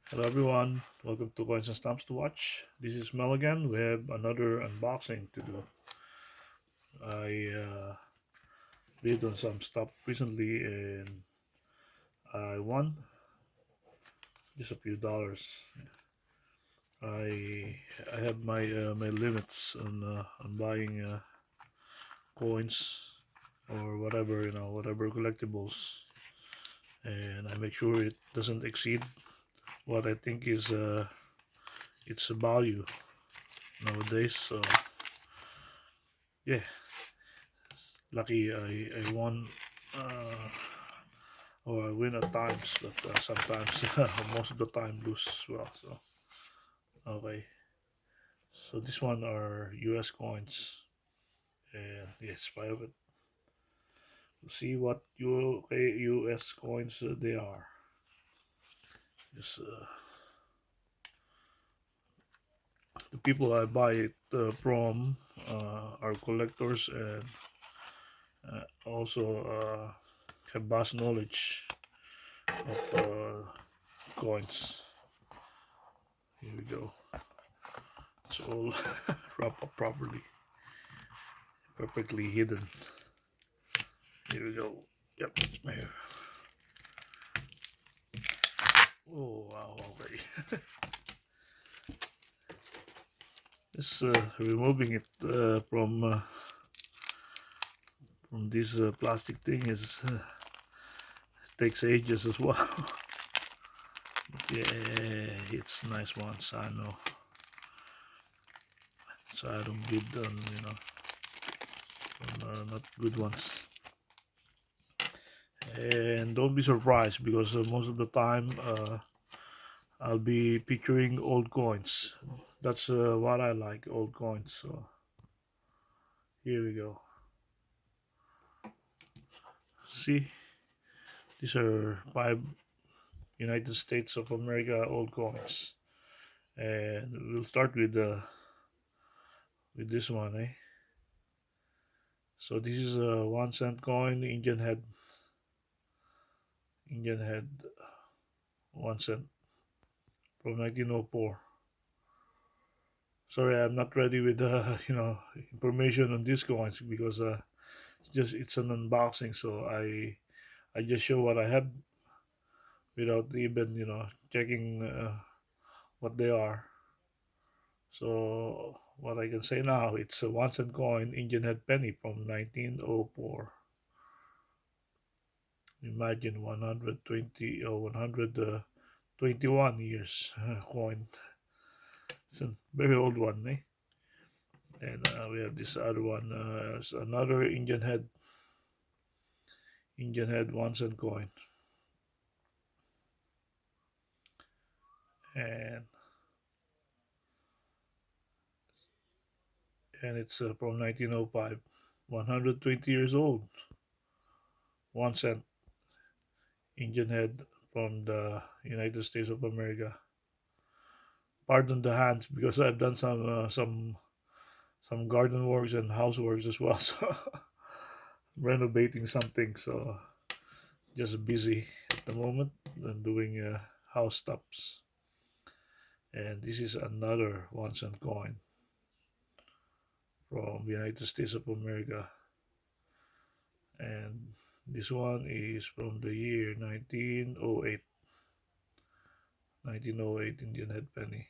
Hello everyone, welcome to Coins and Stamps to Watch. This is Mel again. We have another unboxing to do. I bid on some stuff recently and I won just a few dollars. I have my limits on buying coins or whatever whatever collectibles, and I make sure it doesn't exceed what I think is its value nowadays. So yeah, lucky I won uh, or I win at times, but sometimes most of the time lose as well. So okay, so this one are U.S. coins, and yes, five of it. We'll see what U.S. coins they are. Just the people I buy it from are collectors and also have vast knowledge of coins. Here we go. It's all wrapped up properly, perfectly hidden. Here we go. Yep, it's my hair. Oh wow, okay. Just removing it from this plastic thing is takes ages as well. Yeah, it's nice ones. I know. So I don't bid on on not good ones. And don't be surprised because most of the time I'll be picturing old coins. That's what I like, old coins. So here we go. See, these are five United States of America old coins, and we'll start with this one, eh? So this is a 1 cent coin, Indian head, 1 cent from 1904. Sorry, I'm not ready with information on these coins because it's an unboxing, so I just show what I have without even checking what they are. So what I can say now, it's a 1 cent coin, Indian head penny from 1904. Imagine 120 or 121 years coin. It's a very old one, eh? And we have this other one, it's another Indian head 1 cent coin, and it's from 1905, 120 years old, 1 cent Indian head from the United States of America. Pardon the hands because I've done some garden works and houseworks as well. So renovating something. So just busy at the moment and doing house stops. And this is another 1 cent coin from the United States of America. And this one is from the year 1908. 1908 Indian head penny.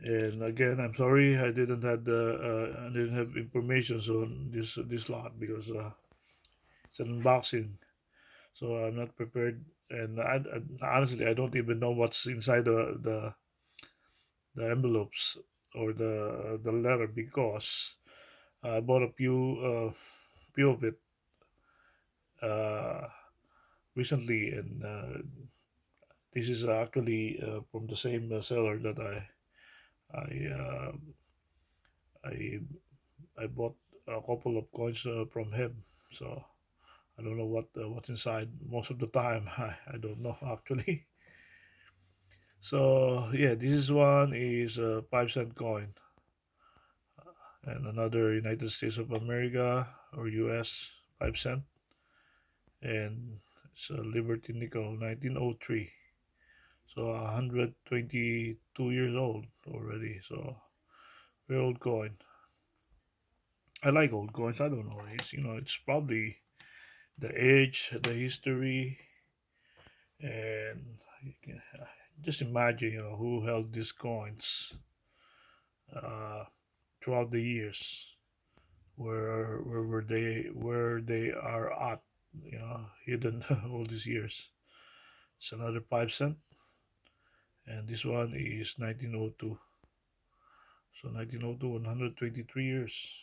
And again, I'm sorry I didn't have information on this lot because it's an unboxing, so I'm not prepared. And honestly, I don't even know what's inside the envelopes or the letter because I bought a few of it uh, recently, and this is actually from the same seller that I uh, I I bought a couple of coins from him. So I don't know what's inside most of the time. I don't know actually. So yeah, this one is a 5 cent coin, and another United States of America or U.S. 5 cent, and it's a Liberty nickel 1903. So 122 years old already. So very old coin. I like old coins. I don't know. It's probably the age, the history, and you can, just imagine, who held these coins uh, throughout the years. Where they are at, hidden all these years. It's another 5 cent, and this one is 1902. So 1902, 123 years.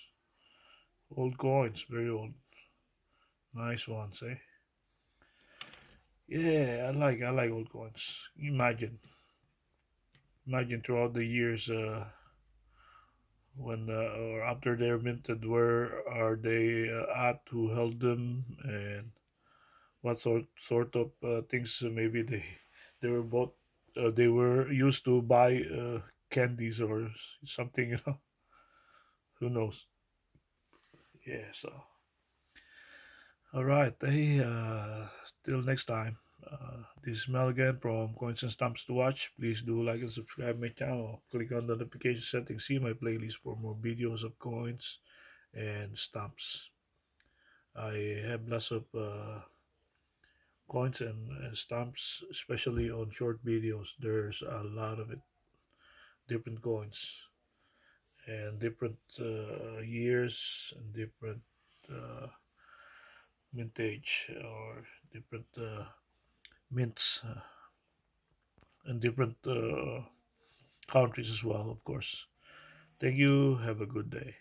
Old coins, very old. Nice ones, eh? Yeah, I like old coins. Imagine throughout the years, when or after they're minted, where are they at? Who held them, and what sort of things? Maybe they were both they were used to buy candies or something. Who knows? Yeah. So all right. Hey, till next time. This is Mel again from Coins and Stamps to Watch. Please do like and subscribe my channel. Click on the notification settings. See my playlist for more videos of coins and stamps. I have lots of coins and stamps, especially on short videos. There's a lot of it, different coins and different years and different uh, vintage or different mints and different countries as well, of course. Thank you. Have a good day.